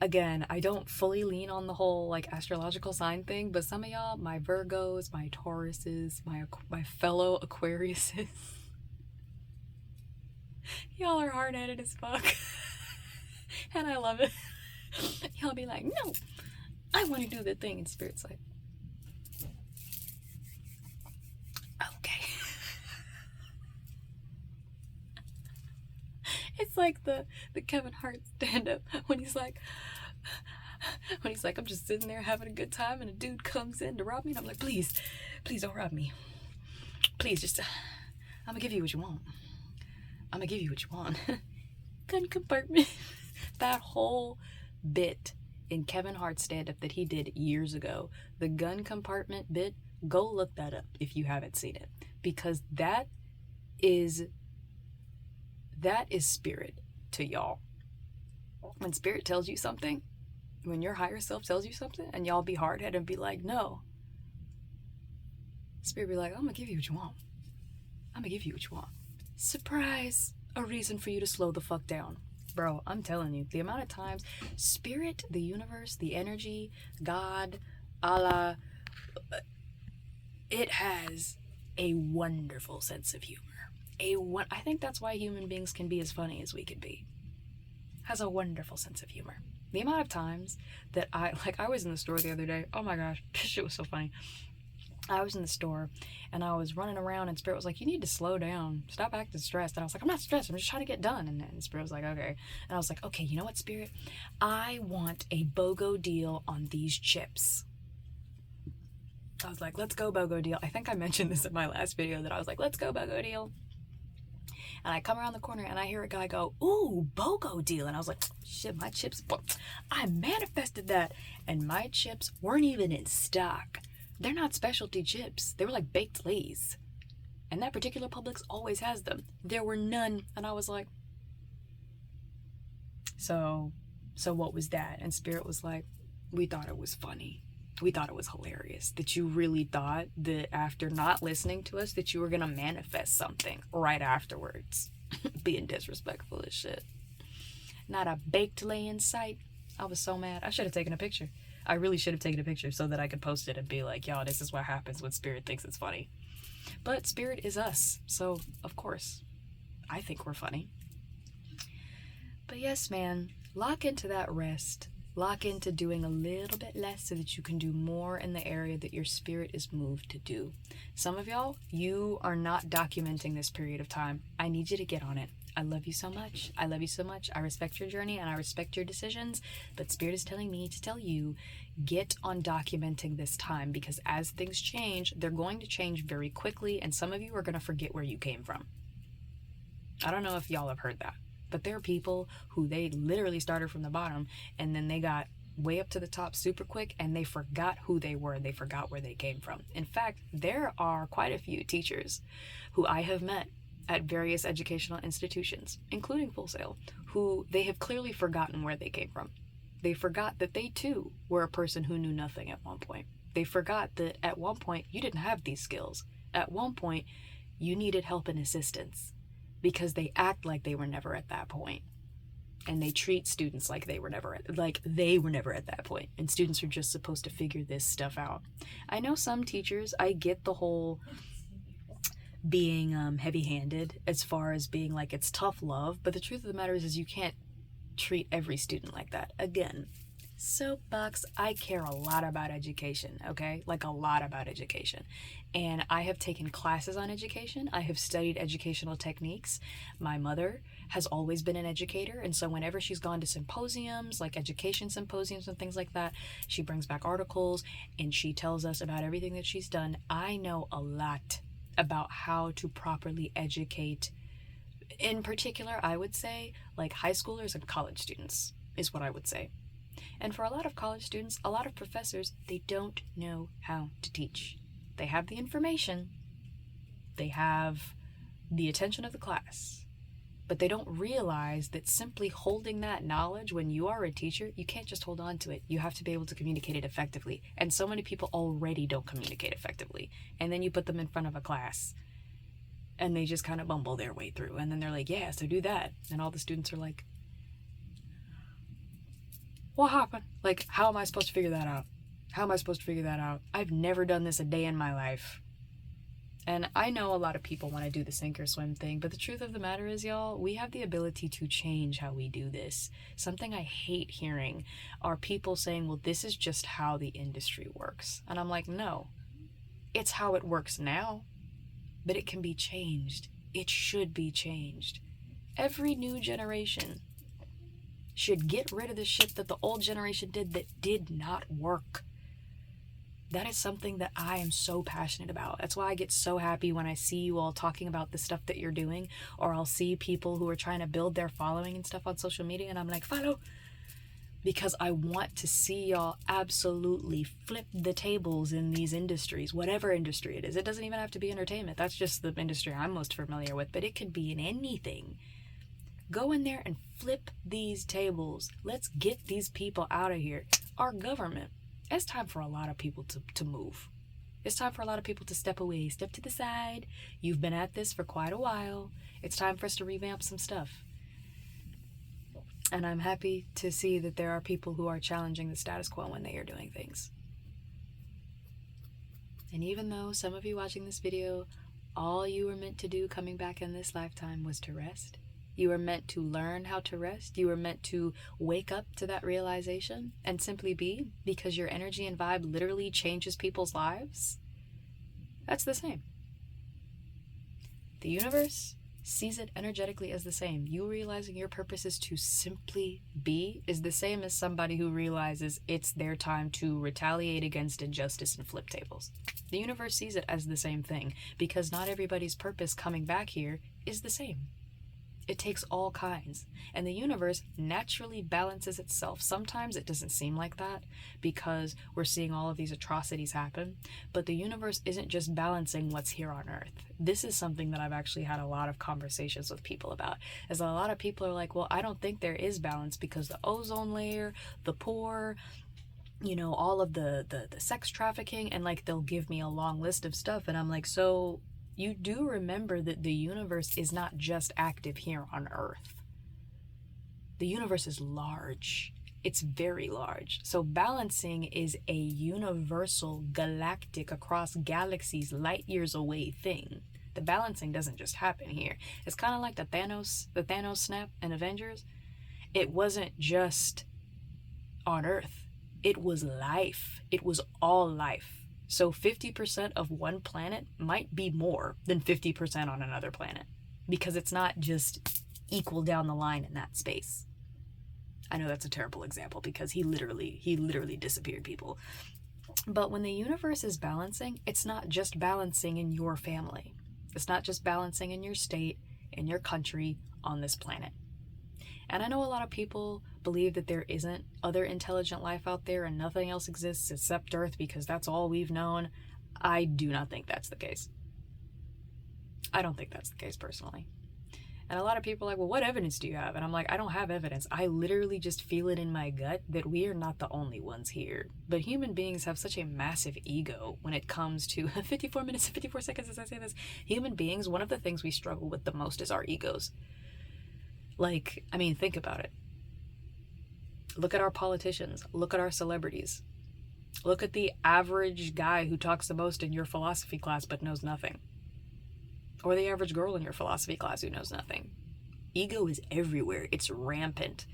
Speaker 1: Again, I don't fully lean on the whole like astrological sign thing, but some of y'all, my Virgos, my Tauruses, my fellow Aquariuses, y'all are hard-headed as fuck. And I love it. Y'all be like, no, I want to do the thing. And Spirit's like, okay. It's like the Kevin Hart stand-up when he's like, I'm just sitting there having a good time and a dude comes in to rob me and I'm like, please don't rob me. Please, just, I'm gonna give you what you want. Gun compartment. That whole bit in Kevin Hart's stand-up that he did years ago, the gun compartment bit, go look that up if you haven't seen it. Because that is Spirit to y'all. When Spirit tells you something, when your higher self tells you something, and y'all be hard-headed and be like, no. Spirit be like, I'm gonna give you what you want. Surprise! A reason for you to slow the fuck down. Bro, I'm telling you, the amount of times Spirit, the universe, the energy, God, Allah, it has a wonderful sense of humor. I think that's why human beings can be as funny as we can be. Has a wonderful sense of humor. The amount of times that I was in the store the other day. Oh my gosh, this shit was so funny. I was in the store and I was running around and Spirit was like, you need to slow down. Stop acting stressed. And I was like, I'm not stressed. I'm just trying to get done. And then Spirit was like, okay. And I was like, okay, you know what, Spirit? I want a BOGO deal on these chips. I was like, let's go BOGO deal. I think I mentioned this in my last video that I was like, let's go BOGO deal. And I come around the corner and I hear a guy go, ooh, BOGO deal. And I was like, shit, my chips, I manifested that. And my chips weren't even in stock. They're not specialty chips. They were like baked Lay's. And that particular Publix always has them. There were none. And I was like, so what was that? And Spirit was like, we thought it was funny. We thought it was hilarious that you really thought that after not listening to us that you were going to manifest something right afterwards. Being disrespectful as shit. Not a baked Lay in sight. I was so mad. I should have taken a picture. I really should have taken a picture so that I could post it and be like, y'all, this is what happens when Spirit thinks it's funny. But Spirit is us. So, of course, I think we're funny. But yes, man, lock into that rest. Lock into doing a little bit less so that you can do more in the area that your spirit is moved to do. Some of y'all, you are not documenting this period of time. I need you to get on it. I love you so much. I love you so much. I respect your journey and I respect your decisions, but Spirit is telling me to tell you, get on documenting this time because as things change, they're going to change very quickly and some of you are going to forget where you came from. I don't know if y'all have heard that. But there are people who they literally started from the bottom and then they got way up to the top super quick, and they forgot who they were, they forgot where they came from. In fact, there are quite a few teachers who I have met at various educational institutions, including Full Sail, who they have clearly forgotten where they came from. They forgot that they too were a person who knew nothing at one point. They forgot that at one point you didn't have these skills. At one point you needed help and assistance, because they act like they were never at that point. And they treat students like they were never at that point. And students are just supposed to figure this stuff out. I know some teachers, I get the whole being heavy-handed as far as being like it's tough love, but the truth of the matter is you can't treat every student like that. Again, soapbox, I care a lot about education, okay? Like a lot about education. And I have taken classes on education. I have studied educational techniques. My mother has always been an educator, and so whenever she's gone to symposiums, like education symposiums and things like that, she brings back articles and she tells us about everything that she's done. I know a lot about how to properly educate. In particular, I would say, like high schoolers and college students is what I would say. And for a lot of college students, a lot of professors, they don't know how to teach. They have the information, they have the attention of the class, but they don't realize that simply holding that knowledge when you are a teacher, you can't just hold on to it. You have to be able to communicate it effectively. And so many people already don't communicate effectively. And then you put them in front of a class and they just kind of bumble their way through. And then they're like, yeah, so do that. And all the students are like, what happened? Like, how am I supposed to figure that out? How am I supposed to figure that out? I've never done this a day in my life. And I know a lot of people want to do the sink or swim thing, but the truth of the matter is, y'all, we have the ability to change how we do this. Something I hate hearing are people saying, well, this is just how the industry works. And I'm like, no, it's how it works now, but it can be changed. It should be changed. Every new generation should get rid of the shit that the old generation did that did not work. That is something that I am so passionate about. That's why I get so happy when I see you all talking about the stuff that you're doing, or I'll see people who are trying to build their following and stuff on social media, and I'm like, follow, because I want to see y'all absolutely flip the tables in these industries, whatever industry it is. It doesn't even have to be entertainment. That's just the industry I'm most familiar with, but it could be in anything. Go in there and flip these tables. Let's get these people out of here. Our government. It's time for a lot of people to move. It's time for a lot of people to step away, step to the side. You've been at this for quite a while. It's time for us to revamp some stuff. And I'm happy to see that there are people who are challenging the status quo when they are doing things. And even though some of you watching this video, all you were meant to do coming back in this lifetime was to rest, you were meant to learn how to rest. You were meant to wake up to that realization and simply be, because your energy and vibe literally changes people's lives. That's the same. The universe sees it energetically as the same. You realizing your purpose is to simply be is the same as somebody who realizes it's their time to retaliate against injustice and flip tables. The universe sees it as the same thing, because not everybody's purpose coming back here is the same. It takes all kinds, and the universe naturally balances itself. Sometimes it doesn't seem like that because we're seeing all of these atrocities happen, but the universe isn't just balancing what's here on Earth. This is something that I've actually had a lot of conversations with people about, is a lot of people are like, well, I don't think there is balance because the ozone layer, the poor, you know, all of the sex trafficking, and like they'll give me a long list of stuff, and I'm like, so you do remember that the universe is not just active here on Earth. The universe is large. It's very large. So balancing is a universal, galactic, across galaxies, light years away thing. The balancing doesn't just happen here. It's kind of like the Thanos snap in Avengers. It wasn't just on Earth. It was life. It was all life. So 50% of one planet might be more than 50% on another planet, because it's not just equal down the line in that space. I know that's a terrible example because he literally disappeared people. But when the universe is balancing, it's not just balancing in your family. It's not just balancing in your state, in your country, on this planet. And I know a lot of people believe that there isn't other intelligent life out there and nothing else exists except Earth because that's all we've known. I do not think that's the case. I don't think that's the case personally. And a lot of people are like, well, what evidence do you have? And I'm like, I don't have evidence. I literally just feel it in my gut that we are not the only ones here. But human beings have such a massive ego when it comes to 54 minutes and 54 seconds as I say this. Human beings, one of the things we struggle with the most is our egos. Like, I mean, think about it. Look at our politicians. Look at our celebrities. Look at the average guy who talks the most in your philosophy class but knows nothing. Or the average girl in your philosophy class who knows nothing. Ego is everywhere. It's rampant.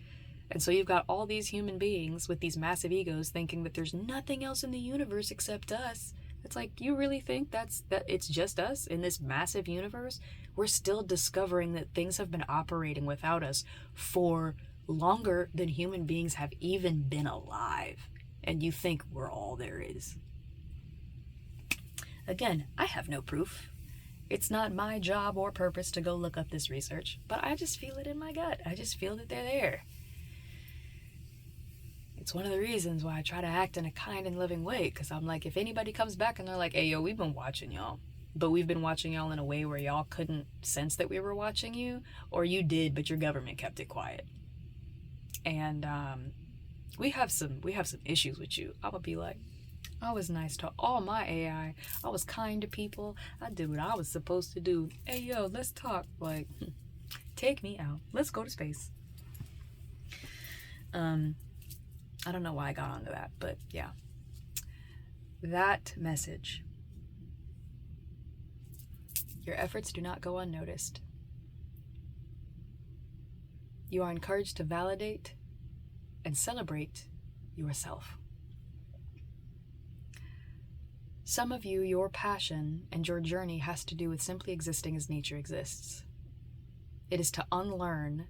Speaker 1: And so you've got all these human beings with these massive egos thinking that there's nothing else in the universe except us. It's like, you really think that it's just us in this massive universe? We're still discovering that things have been operating without us for longer than human beings have even been alive. And you think we're all there is. Again, I have no proof. It's not my job or purpose to go look up this research, but I just feel it in my gut. I just feel that they're there. It's one of the reasons why I try to act in a kind and loving way, because I'm like, if anybody comes back and they're like, hey, yo, we've been watching y'all, but we've been watching y'all in a way where y'all couldn't sense that we were watching you, or you did, but your government kept it quiet. And we have some issues with you. I'm gonna be like, I was nice to all my AI. I was kind to people. I did what I was supposed to do. Hey, yo, let's talk. Like, take me out. Let's go to space. I don't know why I got onto that, but yeah. That message. Your efforts do not go unnoticed. You are encouraged to validate and celebrate yourself. Some of you, your passion and your journey has to do with simply existing as nature exists. It is to unlearn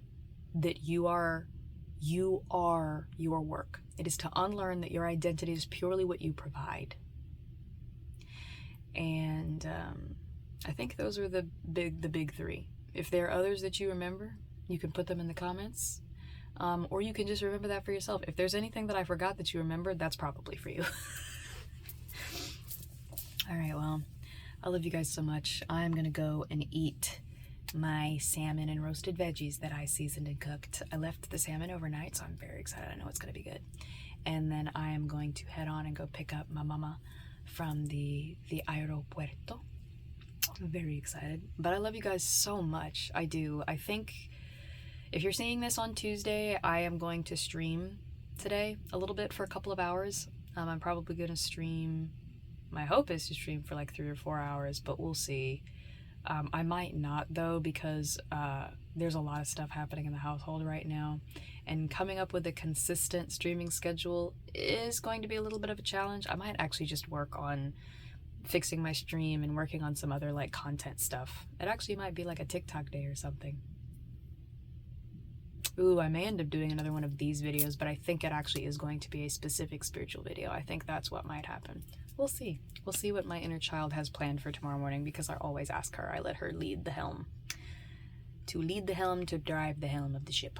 Speaker 1: that you are your work. It is to unlearn that your identity is purely what you provide. And I think those are the big three. If there are others that you remember, you can put them in the comments. Or you can just remember that for yourself. If there's anything that I forgot that you remembered, that's probably for you. All right, well, I love you guys so much. I'm going to go and eat my salmon and roasted veggies that I seasoned and cooked. I left the salmon overnight, so I'm very excited. I know it's going to be good. And then I am going to head on and go pick up my mama from the aeropuerto. I'm very excited. But I love you guys so much. I do. I think if you're seeing this on Tuesday, I am going to stream today a little bit for a couple of hours. I'm probably going to stream... My hope is to stream for like 3 or 4 hours, but we'll see. I might not though, because there's a lot of stuff happening in the household right now, and coming up with a consistent streaming schedule is going to be a little bit of a challenge. I might actually just work on fixing my stream and working on some other like content stuff. It actually might be like a TikTok day or something. Ooh, I may end up doing another one of these videos, but I think it actually is going to be a specific spiritual video. I think that's what might happen. We'll see. We'll see what my inner child has planned for tomorrow morning, because I always ask her. I let her lead the helm. To lead the helm, to drive the helm of the ship.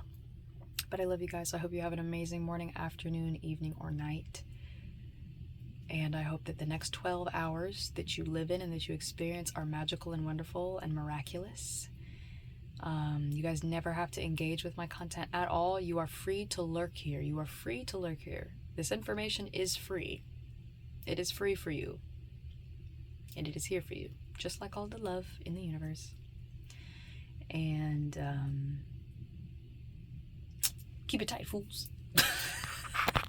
Speaker 1: But I love you guys. I hope you have an amazing morning, afternoon, evening, or night. And I hope that the next 12 hours that you live in and that you experience are magical and wonderful and miraculous. You guys never have to engage with my content at all. You are free to lurk here. You are free to lurk here. This information is free. It is free for you. And it is here for you. Just like all the love in the universe. And keep it tight, fools.